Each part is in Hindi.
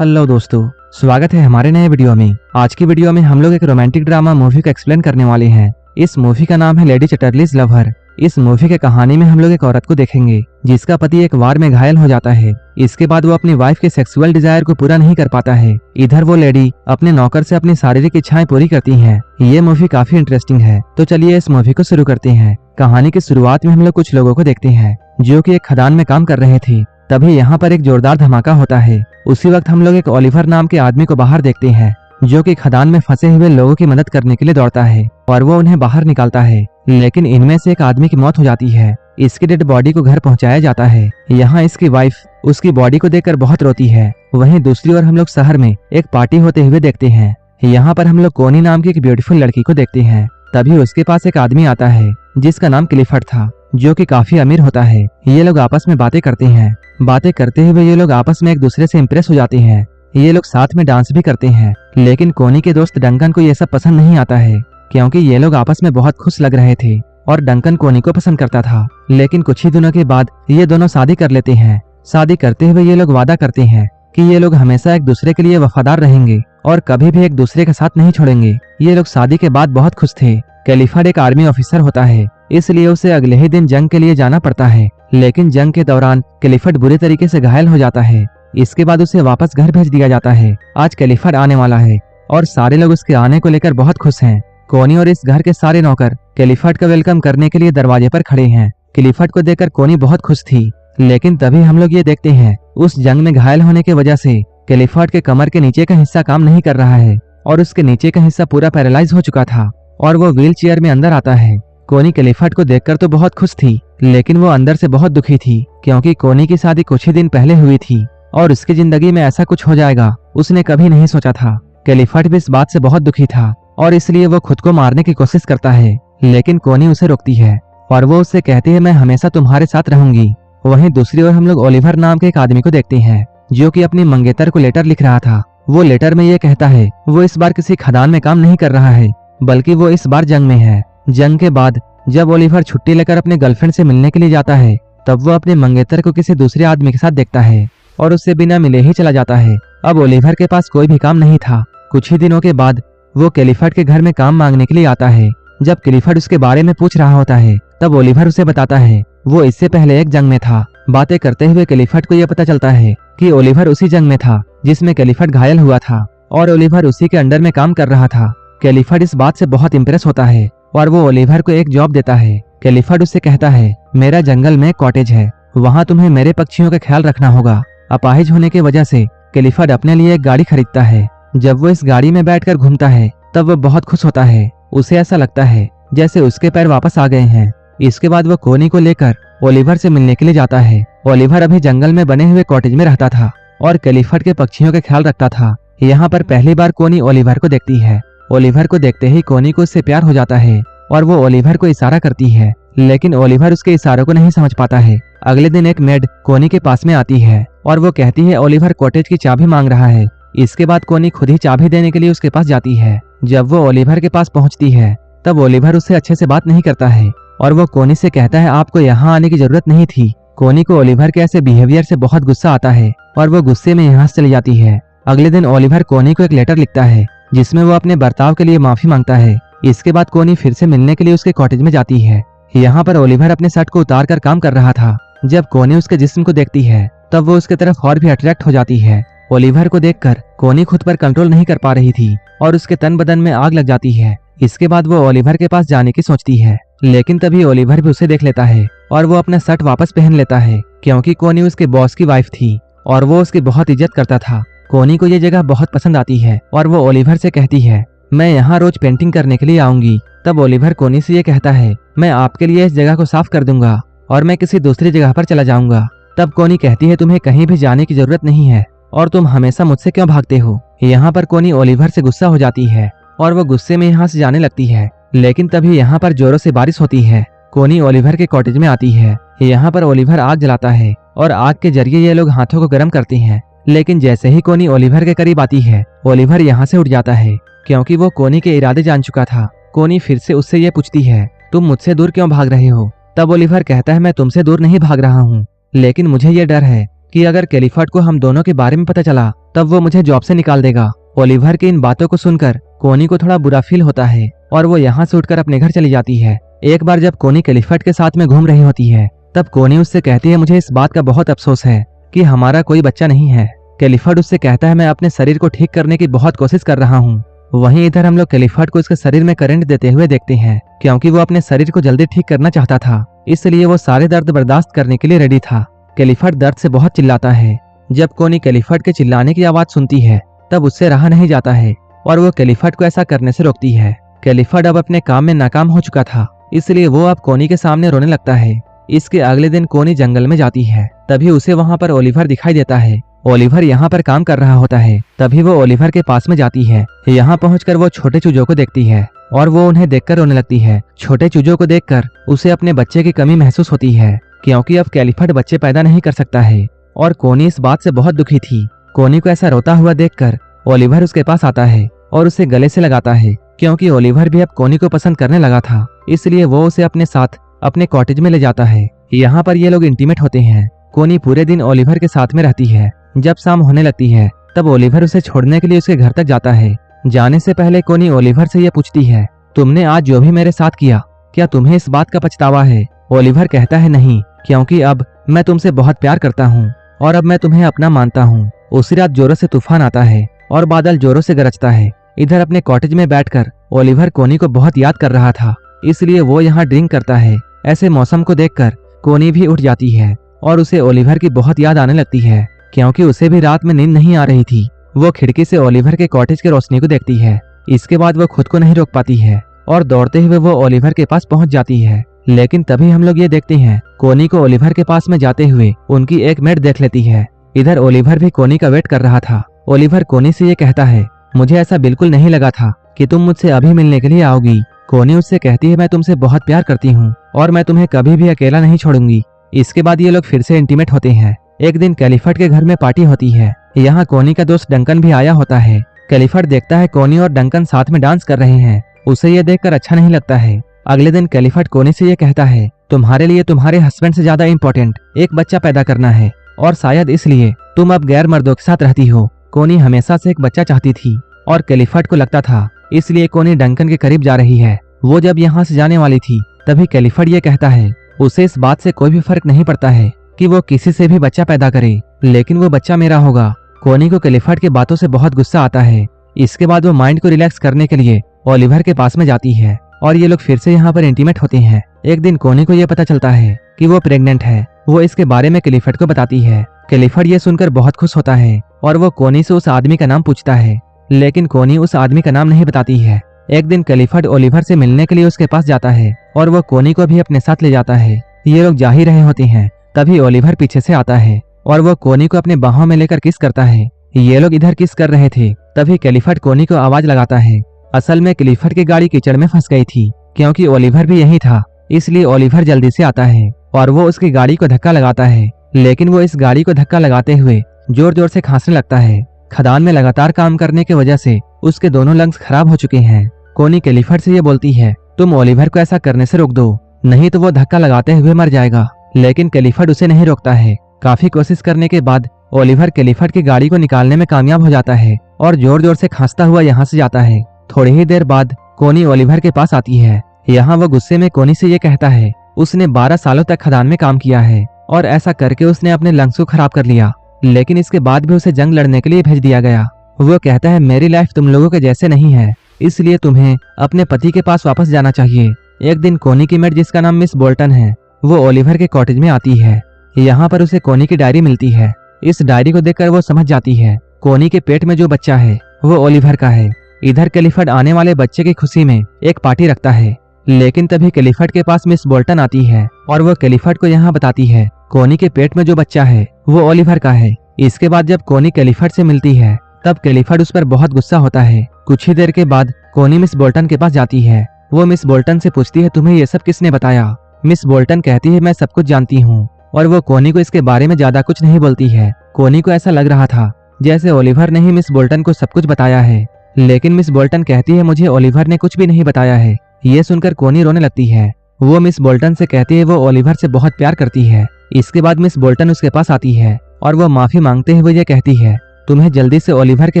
हेलो दोस्तों, स्वागत है हमारे नए वीडियो में। आज की वीडियो में हम लोग एक रोमांटिक ड्रामा मूवी को एक्सप्लेन करने वाले हैं। इस मूवी का नाम है लेडी चैटरलीज लवर। इस मूवी के कहानी में हम लोग एक औरत को देखेंगे जिसका पति एक वार में घायल हो जाता है। इसके बाद वो अपनी वाइफ के सेक्सुअल डिजायर को पूरा नहीं कर पाता है। इधर वो लेडी अपने नौकर से अपनी शारीरिक इच्छाएं पूरी करती है। ये मूवी काफी इंटरेस्टिंग है, तो चलिए इस मूवी को शुरू करते हैं। कहानी की शुरुआत में हम लोग कुछ लोगों को देखते हैं जो कि एक खदान में काम कर रहे थे। तभी यहाँ पर एक जोरदार धमाका होता है। उसी वक्त हम लोग एक ओलिवर नाम के आदमी को बाहर देखते हैं जो कि खदान में फंसे हुए लोगों की मदद करने के लिए दौड़ता है और वो उन्हें बाहर निकालता है। लेकिन इनमें से एक आदमी की मौत हो जाती है। इसकी डेड बॉडी को घर पहुंचाया जाता है। यहाँ इसकी वाइफ उसकी बॉडी को देखकर बहुत रोती है। वहीं दूसरी ओर हम लोग शहर में एक पार्टी होते हुए देखते हैं। यहाँ पर हम लोग कोनी नाम की एक ब्यूटीफुल लड़की को देखते हैं। तभी उसके पास एक आदमी आता है जिसका नाम क्लिफर्ड था, जो कि काफी अमीर होता है। ये लोग आपस में बातें करते हैं। बातें करते हुए ये लोग आपस में एक दूसरे से इम्प्रेस हो जाते हैं। ये लोग साथ में डांस भी करते हैं। लेकिन कोनी के दोस्त डंकन को ये सब पसंद नहीं आता है, क्योंकि ये लोग आपस में बहुत खुश लग रहे थे और डंकन कोनी को पसंद करता था। लेकिन कुछ ही दिनों के बाद ये दोनों शादी कर लेते हैं। शादी करते हुए ये लोग वादा करते हैं कि ये लोग हमेशा एक दूसरे के लिए वफादार रहेंगे और कभी भी एक दूसरे का साथ नहीं छोड़ेंगे। ये लोग शादी के बाद बहुत खुश थे। क्लिफर्ड एक आर्मी ऑफिसर होता है, इसलिए उसे अगले ही दिन जंग के लिए जाना पड़ता है। लेकिन जंग के दौरान क्लिफर्ड बुरे तरीके से घायल हो जाता है। इसके बाद उसे वापस घर भेज दिया जाता है। आज क्लिफर्ड आने वाला है और सारे लोग उसके आने को लेकर बहुत खुश हैं। कोनी और इस घर के सारे नौकर क्लिफर्ड का वेलकम करने के लिए दरवाजे पर खड़े हैं। क्लिफर्ड को देखकर कोनी बहुत खुश थी। लेकिन तभी हम लोग ये देखते हैं उस जंग में घायल होने की वजह से क्लिफर्ड के कमर के नीचे का हिस्सा काम नहीं कर रहा है और उसके नीचे का हिस्सा पूरा पैरालाइज हो चुका था और वो व्हील चेयर में अंदर आता है। कोनी क्लिफर्ड को देखकर तो बहुत खुश थी, लेकिन वो अंदर से बहुत दुखी थी, क्योंकि कोनी की शादी कुछ ही दिन पहले हुई थी और उसकी जिंदगी में ऐसा कुछ हो जाएगा उसने कभी नहीं सोचा था। क्लिफर्ड भी इस बात से बहुत दुखी था और इसलिए वो खुद को मारने की कोशिश करता है। लेकिन कोनी उसे रोकती है और वो उससे कहती है, मैं हमेशा तुम्हारे साथ रहूंगी। वहीं दूसरी ओर हम लोग ओलिवर नाम के एक आदमी को देखते हैं जो कि अपनी मंगेतर को लेटर लिख रहा था। वो लेटर में ये कहता है वो इस बार किसी खदान में काम नहीं कर रहा है, बल्कि वो इस बार जंग में है। जंग के बाद जब ओलिवर छुट्टी लेकर अपने गर्लफ्रेंड से मिलने के लिए जाता है, तब वो अपने मंगेतर को किसी दूसरे आदमी के साथ देखता है और उससे बिना मिले ही चला जाता है। अब ओलिवर के पास कोई भी काम नहीं था। कुछ ही दिनों के बाद वो क्लिफर्ड के घर में काम मांगने के लिए आता है। जब क्लिफर्ड उसके बारे में पूछ रहा होता है, तब ओलिवर उसे बताता है वो इससे पहले एक जंग में था। बातें करते हुए क्लिफर्ड को यह पता चलता है कि ओलिवर उसी जंग में था जिसमें क्लिफर्ड घायल हुआ था और ओलिवर उसी के अंडर में काम कर रहा था। क्लिफर्ड इस बात से बहुत इम्प्रेस होता है और वो ओलिवर को एक जॉब देता है। क्लिफर्ड उससे कहता है, मेरा जंगल में कॉटेज है, वहाँ तुम्हें मेरे पक्षियों का ख्याल रखना होगा। अपाहिज होने की वजह से क्लिफर्ड अपने लिए एक गाड़ी खरीदता है। जब वो इस गाड़ी में बैठकर घूमता है तब वो बहुत खुश होता है। उसे ऐसा लगता है जैसे उसके पैर वापस आ गए हैं। इसके बाद वो कोनी को लेकर ओलिवर से मिलने के लिए जाता है। ओलिवर अभी जंगल में बने हुए कॉटेज में रहता था और क्लिफर्ड के पक्षियों का ख्याल रखता था। यहाँ पर पहली बार कोनी ओलिवर को देखती है। ओलिवर को देखते ही कोनी को उससे प्यार हो जाता है और वो ओलिवर को इशारा करती है, लेकिन ओलिवर उसके इशारों को नहीं समझ पाता है। अगले दिन एक मेड कोनी के पास में आती है और वो कहती है ओलिवर कॉटेज की चाबी मांग रहा है। इसके बाद कोनी खुद ही चाबी देने के लिए उसके पास जाती है। जब वो ओलिवर के पास पहुंचती है तब ओलिवर उससे अच्छे से बात नहीं करता है और वो कोनी से कहता है आपको यहाँ आने की जरूरत नहीं थी। कोनी को ओलिवर के ऐसे बिहेवियर से बहुत गुस्सा आता है और वो गुस्से में यहाँ से चली जाती है। अगले दिन ओलिवर कोनी को एक लेटर लिखता है जिसमें वो अपने बर्ताव के लिए माफी मांगता है। इसके बाद कोनी फिर से मिलने के लिए उसके कॉटेज में जाती है। यहाँ पर ओलिवर अपने शर्ट को उतार कर काम कर रहा था। जब कोनी उसके जिस्म को देखती है तब वो उसके तरफ और भी अट्रैक्ट हो जाती है। ओलिवर को देखकर कोनी खुद पर कंट्रोल नहीं कर पा रही थी और उसके तन बदन में आग लग जाती है। इसके बाद वो ओलिवर के पास जाने की सोचती है, लेकिन तभी ओलिवर भी उसे देख लेता है और वो अपना शर्ट वापस पहन लेता है, क्योंकि कोनी उसके बॉस की वाइफ थी और वो उसकी बहुत इज्जत करता था। कोनी को ये जगह बहुत पसंद आती है और वो ओलिवर से कहती है मैं यहाँ रोज पेंटिंग करने के लिए आऊंगी। तब ओलिवर कोनी से ये कहता है मैं आपके लिए इस जगह को साफ कर दूंगा और मैं किसी दूसरी जगह पर चला जाऊंगा। तब कोनी कहती है तुम्हें कहीं भी जाने की जरूरत नहीं है और तुम हमेशा मुझसे क्यों भागते हो। यहाँ पर कोनी ओलिवर से गुस्सा हो जाती है और वो गुस्से में यहाँ से जाने लगती है। लेकिन तभी यहाँ पर जोरों से बारिश होती है। कोनी ओलिवर के कॉटेज में आती है। यहाँ पर ओलिवर आग जलाता है और आग के जरिए ये लोग हाथों को गर्म करते हैं। लेकिन जैसे ही कोनी ओलिवर के करीब आती है, ओलिवर यहाँ से उठ जाता है, क्योंकि वो कोनी के इरादे जान चुका था। कोनी फिर से उससे ये पूछती है तुम मुझसे दूर क्यों भाग रहे हो। तब ओलिवर कहता है मैं तुमसे दूर नहीं भाग रहा हूँ, लेकिन मुझे ये डर है कि अगर कैलिफर्ड को हम दोनों के बारे में पता चला तब वो मुझे जॉब से निकाल देगा। ओलिवर की इन बातों को सुनकर कोनी को थोड़ा बुरा फील होता है और वो यहाँ से उठकर अपने घर चली जाती है। एक बार जब कोनी कैलिफर्ड के साथ में घूम रही होती है तब कोनी उससे कहती है, मुझे इस बात का बहुत अफसोस है कि हमारा कोई बच्चा नहीं है। कैलिफर्ड उससे कहता है, मैं अपने शरीर को ठीक करने की बहुत कोशिश कर रहा हूँ। वहीं इधर हम लोग कैलिफर्ड को उसके शरीर में करंट देते हुए देखते हैं, क्योंकि वो अपने शरीर को जल्दी ठीक करना चाहता था, इसलिए वो सारे दर्द बर्दाश्त करने के लिए रेडी था। कैलिफर्ड दर्द से बहुत चिल्लाता है। जब कोनी कैलिफर्ड के चिल्लाने की आवाज सुनती है तब उससे रहा नहीं जाता है और वो कैलिफर्ड को ऐसा करने से रोकती है। कैलिफर्ड अब अपने काम में नाकाम हो चुका था, इसलिए वो अब कोनी के सामने रोने लगता है। इसके अगले दिन कोनी जंगल में जाती है, तभी उसे वहाँ पर ओलिवर दिखाई देता है। ओलिवर यहाँ पर काम कर रहा होता है, तभी वो ओलिवर के पास में जाती है। यहाँ पहुंचकर वो छोटे चूजों को देखती है और वो उन्हें देखकर रोने लगती है। छोटे चूजों को देखकर उसे अपने बच्चे की कमी महसूस होती है, क्योंकि अब कैलिफर्ड बच्चे पैदा नहीं कर सकता है और कोनी इस बात से बहुत दुखी थी। कोनी को ऐसा रोता हुआ देखकर ओलिवर उसके पास आता है और उसे गले से लगाता है, क्योंकि ओलिवर भी अब कोनी को पसंद करने लगा था, इसलिए वो उसे अपने साथ अपने कॉटेज में ले जाता है। यहाँ पर ये लोग इंटीमेट होते हैं। कोनी पूरे दिन ओलिवर के साथ में रहती है। जब शाम होने लगती है तब ओलिवर उसे छोड़ने के लिए उसके घर तक जाता है। जाने से पहले कोनी ओलिवर से ये पूछती है, तुमने आज जो भी मेरे साथ किया, क्या तुम्हें इस बात का पछतावा है? ओलिवर कहता है, नहीं, क्योंकि अब मैं तुमसे बहुत प्यार करता हूँ और अब मैं तुम्हें अपना मानता हूँ। उसी रात जोरों से तूफान आता है और बादल जोरों से गरजता है। इधर अपने कॉटेज में बैठकर ओलिवर कोनी को बहुत याद कर रहा था, इसलिए वो यहाँ ड्रिंक करता है। ऐसे मौसम को देखकर कोनी भी उठ जाती है और उसे ओलिवर की बहुत याद आने लगती है, क्योंकि उसे भी रात में नींद नहीं आ रही थी। वो खिड़की से ओलिवर के कॉटेज की रोशनी को देखती है। इसके बाद वो खुद को नहीं रोक पाती है और दौड़ते हुए वो ओलिवर के पास पहुंच जाती है। लेकिन तभी हम लोग ये देखते हैं कोनी को ओलिवर के पास में जाते हुए उनकी एक मेड देख लेती है। इधर ओलिवर भी कोनी का वेट कर रहा था। ओलिवर कोनी से ये कहता है, मुझे ऐसा बिल्कुल नहीं लगा था कि तुम मुझसे अभी मिलने के लिए आओगी। कोनी उससे कहती है, मैं तुमसे बहुत प्यार करती हूँ और मैं तुम्हें कभी भी अकेला नहीं छोड़ूंगी। इसके बाद ये लोग फिर से इंटीमेट होते हैं। एक दिन कैलिफर्ड के घर में पार्टी होती है। यहाँ कोनी का दोस्त डंकन भी आया होता है। कैलिफर्ड देखता है कोनी और डंकन साथ में डांस कर रहे हैं। उसे ये देखकर अच्छा नहीं लगता है। अगले दिन कैलिफर्ड कोनी से ये कहता है, तुम्हारे लिए तुम्हारे हस्बैंड से ज्यादा इम्पोर्टेंट एक बच्चा पैदा करना है और शायद इसलिए तुम अब गैर मर्दों के साथ रहती हो। कोनी हमेशा से एक बच्चा चाहती थी और कैलिफर्ड को लगता था, इसलिए कोनी डंकन के करीब जा रही है। वो जब यहाँ से जाने वाली थी तभी कैलिफर्ड ये कहता है, उसे इस बात से कोई भी फर्क नहीं पड़ता है कि वो किसी से भी बच्चा पैदा करे, लेकिन वो बच्चा मेरा होगा। कोनी को कैलिफर्ड के बातों से बहुत गुस्सा आता है। इसके बाद वो माइंड को रिलैक्स करने के लिए ओलिवर के पास में जाती है और ये लोग फिर से यहाँ पर इंटीमेट होते हैं। एक दिन कोनी को ये पता चलता है कि वो प्रेग्नेंट है। वो इसके बारे में कैलिफर्ड को बताती है। कैलिफर्ड ये सुनकर बहुत खुश होता है और वो कोनी से उस आदमी का नाम पूछता है, लेकिन कोनी उस आदमी का नाम नहीं बताती है। एक दिन कैलिफर्ड ओलिवर से मिलने के लिए उसके पास जाता है और वो कोनी को भी अपने साथ ले जाता है। ये लोग जा ही रहे होते हैं, तभी ओलिवर पीछे से आता है और वो कोनी को अपने बाहों में लेकर किस करता है। ये लोग इधर किस कर रहे थे, तभी कैलिफर्ड कोनी को आवाज लगाता है। असल में कैलिफर्ड की गाड़ी कीचड़ में फंस गई थी, क्योंकि ओलिवर भी यही था, इसलिए ओलिवर जल्दी से आता है और वो उसकी गाड़ी को धक्का लगाता है। लेकिन वो इस गाड़ी को धक्का लगाते हुए जोर जोर से खांसने लगता है। खदान में लगातार काम करने की वजह से उसके दोनों लंग्स खराब हो चुके हैं। कोनी कैलिफर्ड से ये बोलती है, तुम ओलिवर को ऐसा करने से रोक दो, नहीं तो वो धक्का लगाते हुए मर जाएगा। लेकिन कैलिफर्ड उसे नहीं रोकता है। काफी कोशिश करने के बाद ओलिवर कैलिफर्ड की गाड़ी को निकालने में कामयाब हो जाता है और जोर जोर से खांसता हुआ यहाँ से जाता है। थोड़ी ही देर बाद कोनी ओलिवर के पास आती है। यहाँ वो गुस्से में कोनी से ये कहता है, उसने 12 सालों तक खदान में काम किया है और ऐसा करके उसने अपने लंग्स को खराब कर लिया, लेकिन इसके बाद भी उसे जंग लड़ने के लिए भेज दिया गया। वो कहता है, मेरी लाइफ तुम लोगों के जैसे नहीं है, इसलिए तुम्हें अपने पति के पास वापस जाना चाहिए। एक दिन कोनी की मेड, जिसका नाम मिस बोल्टन है, वो ओलिवर के कॉटेज में आती है। यहाँ पर उसे कोनी की डायरी मिलती है। इस डायरी को देखकर वो समझ जाती है कोनी के पेट में जो बच्चा है वो ओलिवर का है। इधर कैलिफर्ड आने वाले बच्चे की खुशी में एक पार्टी रखता है, लेकिन तभी कैलिफर्ड के पास मिस बोल्टन आती है और वो कैलिफर्ड को यहाँ बताती है कोनी के पेट में जो बच्चा है वो ओलिवर का है। इसके बाद जब कोनी कैलिफर्ड से मिलती है तब कैलिफर्ड उस पर बहुत गुस्सा होता है। कुछ ही देर के बाद कोनी मिस बोल्टन के पास जाती है। वो मिस बोल्टन से पूछती है, तुम्हें ये सब किसने बताया? मिस बोल्टन कहती है, मैं सब कुछ जानती हूँ, और वो कोनी को इसके बारे में ज्यादा कुछ नहीं बोलती है। कोनी को ऐसा लग रहा था जैसे ओलिवर ने ही मिस बोल्टन को सब कुछ बताया है, लेकिन मिस बोल्टन कहती है, मुझे ओलिवर ने कुछ भी नहीं बताया है। ये सुनकर कोनी रोने लगती है। वो मिस बोल्टन से कहती है वो ओलिवर से बहुत प्यार करती है, इसके बाद मिस बोल्टन उसके पास आती है और वो माफी मांगते हुए ये कहती है, तुम्हें जल्दी से ओलिवर के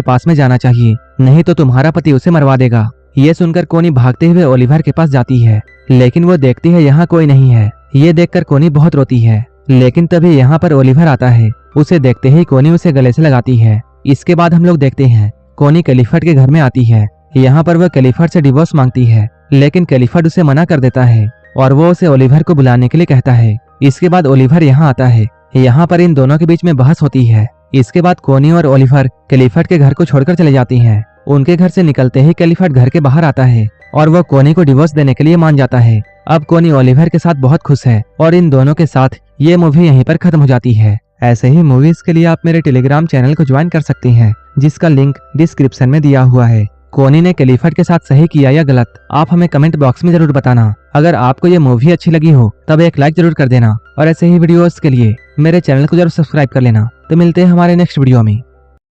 पास में जाना चाहिए, नहीं तो तुम्हारा पति उसे मरवा देगा। ये सुनकर कोनी भागते हुए ओलिवर के पास जाती है, लेकिन वो देखती है यहाँ कोई नहीं है। ये देखकर कोनी बहुत रोती है, लेकिन तभी यहाँ पर ओलिवर आता है। उसे देखते ही कोनी उसे गले से लगाती है। इसके बाद हम लोग देखते हैं कोनी कैलिफर्ड के घर में आती है। यहाँ पर वह कैलिफर्ड से डिवोर्स मांगती है, लेकिन कैलिफर्ड उसे मना कर देता है और वो उसे ओलिवर को बुलाने के लिए कहता है। इसके बाद ओलिवर यहाँ आता है। यहाँ पर इन दोनों के बीच में बहस होती है। इसके बाद कोनी और ओलिवर कैलिफर्ड के घर को छोड़कर चले जाती हैं। उनके घर से निकलते ही कैलिफर्ड घर के बाहर आता है और वो कोनी को डिवोर्स देने के लिए मान जाता है। अब कोनी ओलिवर के साथ बहुत खुश है और इन दोनों के साथ ये मूवी यहीं पर खत्म हो जाती है। ऐसे ही मूवीज के लिए आप मेरे टेलीग्राम चैनल को ज्वाइन कर सकते हैं, जिसका लिंक डिस्क्रिप्शन में दिया हुआ है। कोनी ने कैलिफर्ड के साथ सही किया या गलत, आप हमें कमेंट बॉक्स में जरूर बताना। अगर आपको ये मूवी अच्छी लगी हो तब एक लाइक जरूर कर देना और ऐसे ही वीडियोस के लिए मेरे चैनल को जरूर सब्सक्राइब कर लेना। तो मिलते हैं हमारे नेक्स्ट वीडियो में।